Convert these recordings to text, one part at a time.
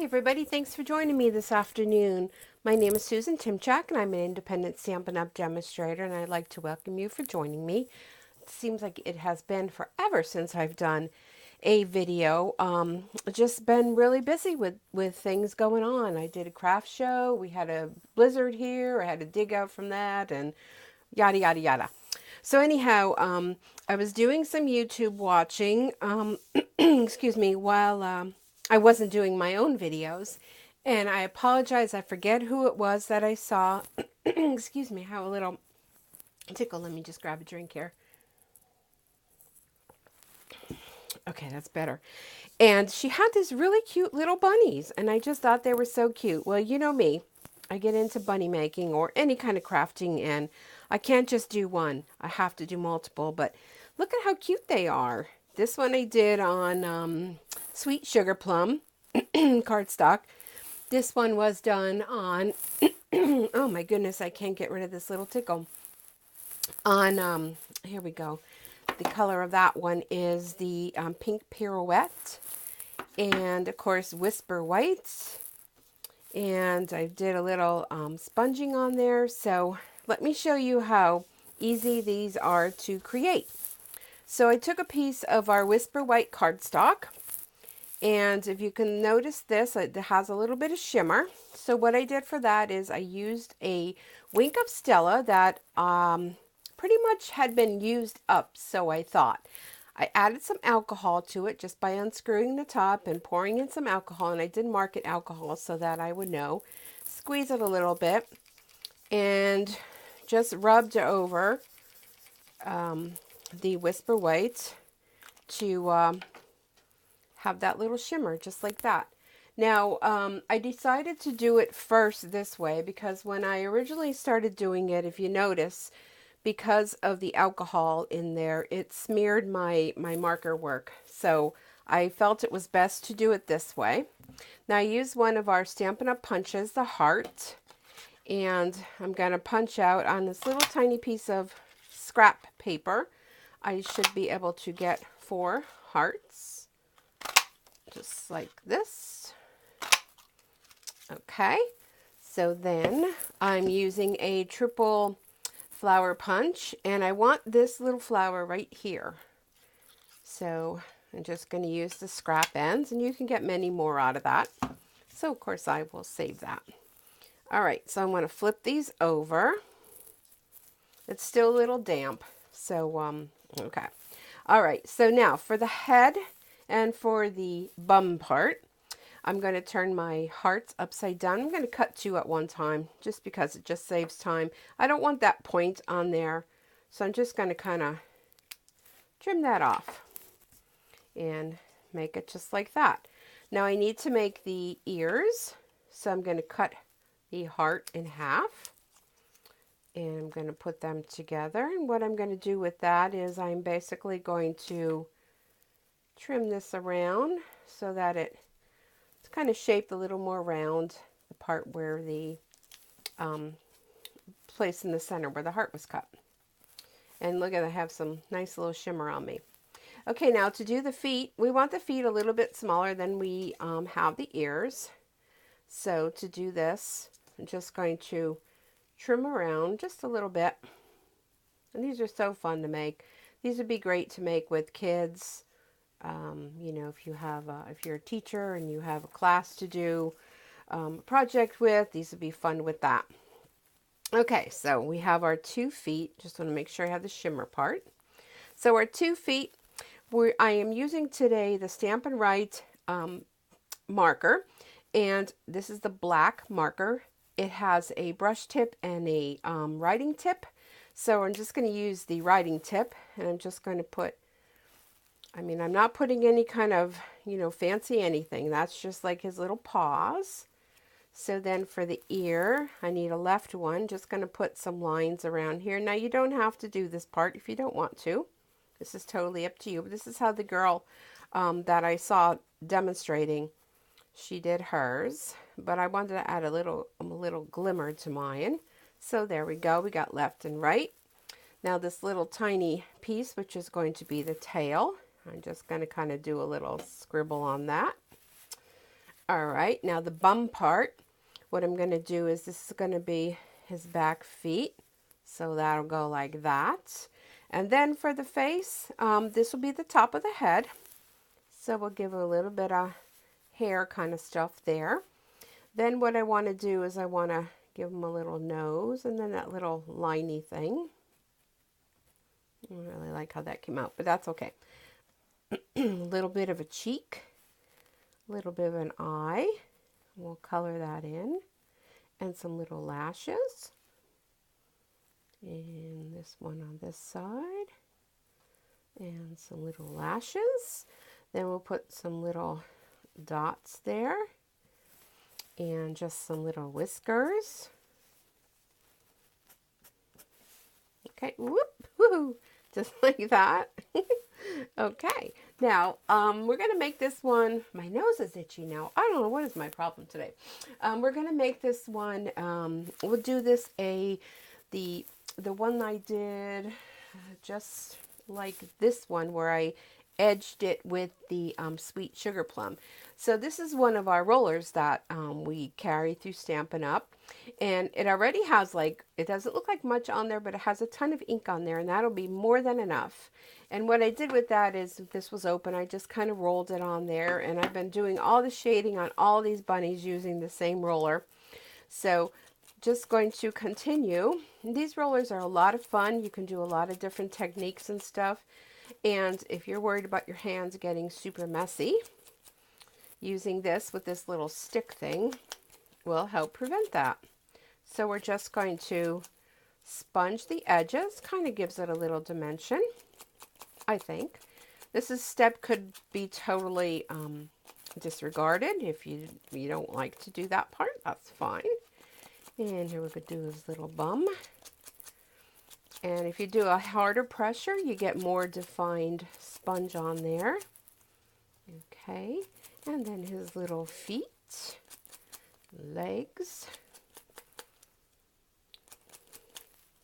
everybody, thanks for joining me this afternoon. My name is Susan Timchak and I'm an independent Stampin' Up! Demonstrator, and I'd like to welcome you for joining me. It seems like it has been forever since I've done a video. Just been really busy with things going on. I did a craft show, we had a blizzard here, I had to dig out from that, and yada yada yada. So anyhow, I was doing some YouTube watching, excuse me, while I wasn't doing my own videos. And I apologize, I forget who it was that I saw. Excuse me, I have a little tickle. Let me just grab a drink here. Okay, that's better. And she had these really cute little bunnies, and I just thought they were so cute. Well, you know me, I get into bunny making or any kind of crafting, and I can't just do one. I have to do multiple, but look at how cute they are. This one I did on Sweet Sugar Plum cardstock. This one was done on, oh my goodness, I can't get rid of this little tickle. On, here we go. The color of that one is the Pink Pirouette. And of course, Whisper White. And I did a little sponging on there. So let me show you how easy these are to create. So I took a piece of our Whisper White cardstock. And if you can notice this, it has a little bit of shimmer. So what I did for that is I used a Wink of Stella that pretty much had been used up, so I thought. I added some alcohol to it just by unscrewing the top and pouring in some alcohol, and I did mark it alcohol so that I would know. Squeeze it a little bit and just rubbed over the Whisper White to have that little shimmer just like that. Now, I decided to do it first this way because when I originally started doing it, if you notice, because of the alcohol in there, it smeared my marker work. So I felt it was best to do it this way. Now I use one of our Stampin' Up! Punches, the heart, and I'm going to punch out on this little tiny piece of scrap paper. I should be able to get 4 hearts, just like this. Okay, so then I'm using a triple flower punch, and I want this little flower right here. So I'm just going to use the scrap ends, and you can get many more out of that. So of course I will save that. All right, so I'm going to flip these over. It's still a little damp, so okay. All right, so now for the head and for the bum part, I'm going to turn my hearts upside down. I'm going to cut 2 at one time just because it just saves time. I don't want that point on there, so I'm just going to kind of trim that off and make it just like that. Now I need to make the ears, so I'm going to cut the heart in half, and I'm going to put them together. And what I'm going to do with that is I'm basically going to trim this around so that it's kind of shaped a little more round, the part where the place in the center where the heart was cut. And look at, I have some nice little shimmer on me. Okay, now to do the feet, we want the feet a little bit smaller than we have the ears. So to do this, I'm just going to trim around just a little bit. And these are so fun to make. These would be great to make with kids. You know, if you have, if you're a teacher and you have a class to do a project with, these would be fun with that. Okay, so we have our 2 feet. Just want to make sure I have the shimmer part. So our 2 feet, I am using today the Stampin' Write marker, and this is the black marker. It has a brush tip and a writing tip. So I'm just going to use the writing tip, and I'm just going to put, I'm not putting any kind of, fancy anything. That's just like his little paws. So then for the ear, I need a left one. Just going to put some lines around here. Now you don't have to do this part if you don't want to. This is totally up to you. But this is how the girl that I saw demonstrating, she did hers. But I wanted to add a little glimmer to mine. So there we go. We got left and right. Now this little tiny piece, which is going to be the tail, I'm just going to kind of do a little scribble on that. All right, now the bum part, what I'm going to do is this is going to be his back feet. So that'll go like that. And then for the face, this will be the top of the head. So we'll give a little bit of hair kind of stuff there. Then what I want to do is I want to give him a little nose and then that little liney thing. I don't really like how that came out, but that's okay. A little bit of a cheek, a little bit of an eye. We'll color that in. And some little lashes. And this one on this side. And some little lashes. Then we'll put some little dots there. And just some little whiskers. Okay, whoop, woohoo, just like that. Okay, now we're going to make this one, my nose is itchy now. I don't know what is my problem today. We're going to make this one, we'll do this the one I did just like this one where I edged it with the sweet sugar plum. So this is one of our rollers that we carry through Stampin' Up. And it already has it doesn't look like much on there, but it has a ton of ink on there and that'll be more than enough. And what I did with that is, this was open, I just kind of rolled it on there, and I've been doing all the shading on all these bunnies using the same roller. So just going to continue. These rollers are a lot of fun. You can do a lot of different techniques and stuff. And if you're worried about your hands getting super messy, using this with this little stick thing will help prevent that. So we're just going to sponge the edges, kind of gives it a little dimension, I think. This step could be totally disregarded. If you don't like to do that part, that's fine. And here we're going to do his little bum. And if you do a harder pressure, you get more defined sponge on there. Okay, and then his little feet, legs,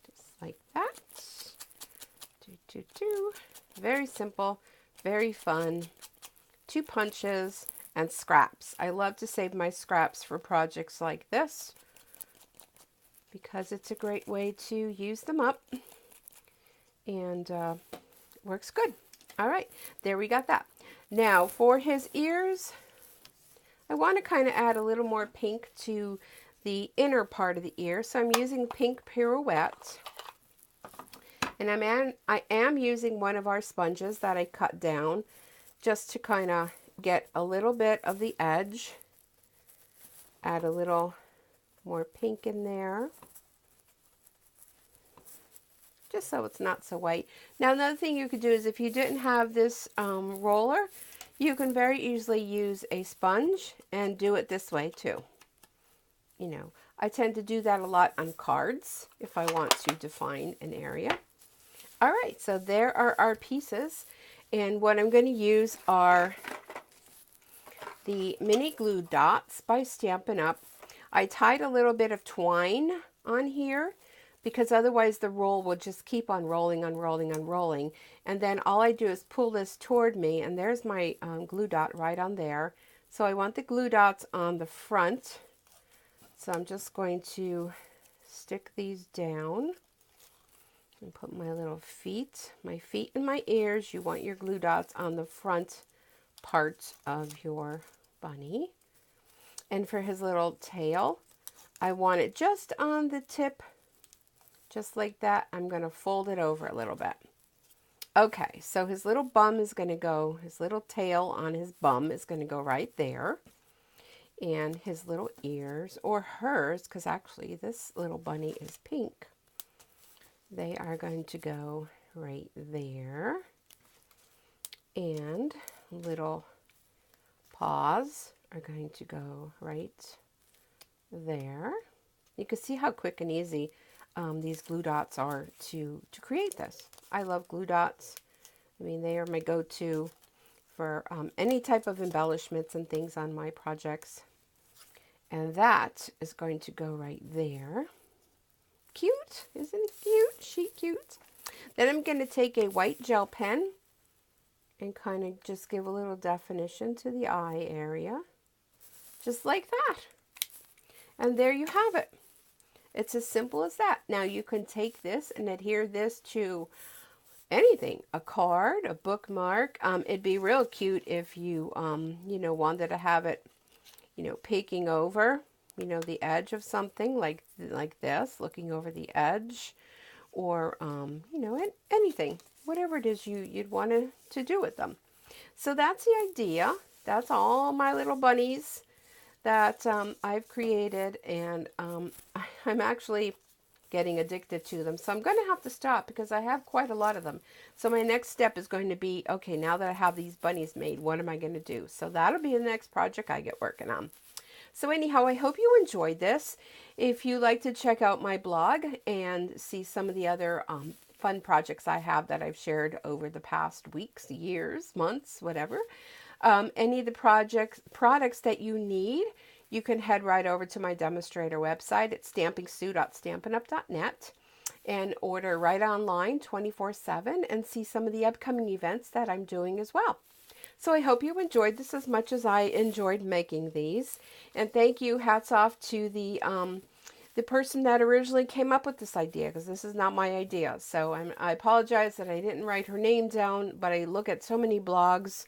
just like that. Very simple, very fun. 2 punches and scraps. I love to save my scraps for projects like this because it's a great way to use them up and works good. All right, there we got that. Now for his ears, I want to kind of add a little more pink to the inner part of the ear. So I'm using Pink Pirouette. And I am using one of our sponges that I cut down just to kind of get a little bit of the edge. Add a little more pink in there, just so it's not so white. Now another thing you could do is if you didn't have this roller, you can very easily use a sponge and do it this way too. You know, I tend to do that a lot on cards if I want to define an area. All right, so there are our pieces, and what I'm going to use are the mini glue dots by Stampin' Up. I tied a little bit of twine on here because otherwise the roll will just keep on rolling, unrolling. And then all I do is pull this toward me, and there's my glue dot right on there. So I want the glue dots on the front. So I'm just going to stick these down and put my little feet, and my ears. You want your glue dots on the front part of your bunny. And for his little tail, I want it just on the tip, just like that. I'm going to fold it over a little bit. Okay, so his little bum is going to go, his little tail on his bum is going to go right there. And his little ears, or hers, because actually this little bunny is pink, they are going to go right there. And little paws are going to go right there. You can see how quick and easy these glue dots are to create this. I love glue dots. I mean, they are my go-to for any type of embellishments and things on my projects. And that is going to go right there. Cute, isn't it cute? She cute. Then I'm going to take a white gel pen and kind of just give a little definition to the eye area. just like that. And there you have it. It's as simple as that. Now you can take this and adhere this to anything, a card, a bookmark. It'd be real cute if you, wanted to have it, peeking over, the edge of something like this, looking over the edge, or, anything, whatever it is you'd want to do with them. So that's the idea. That's all my little bunnies that I've created, and I'm actually getting addicted to them. So I'm going to have to stop because I have quite a lot of them. So my next step is going to be, okay, now that I have these bunnies made, what am I going to do? So that'll be the next project I get working on. So anyhow, I hope you enjoyed this. If you like to check out my blog and see some of the other fun projects I have that I've shared over the past weeks, years, months, whatever, any of the products that you need, you can head right over to my demonstrator website at stampingsue.stampinup.net and order right online 24/7 and see some of the upcoming events that I'm doing as well. So I hope you enjoyed this as much as I enjoyed making these. And thank you, hats off to the person that originally came up with this idea, because this is not my idea. So I apologize that I didn't write her name down, but I look at so many blogs.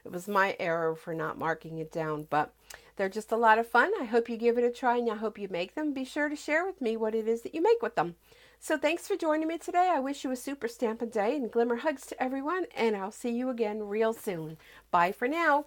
It was my error for not marking it down, but they're just a lot of fun. I hope you give it a try, and I hope you make them. Be sure to share with me what it is that you make with them. So thanks for joining me today. I wish you a super stampin' day, and glimmer hugs to everyone, and I'll see you again real soon. Bye for now.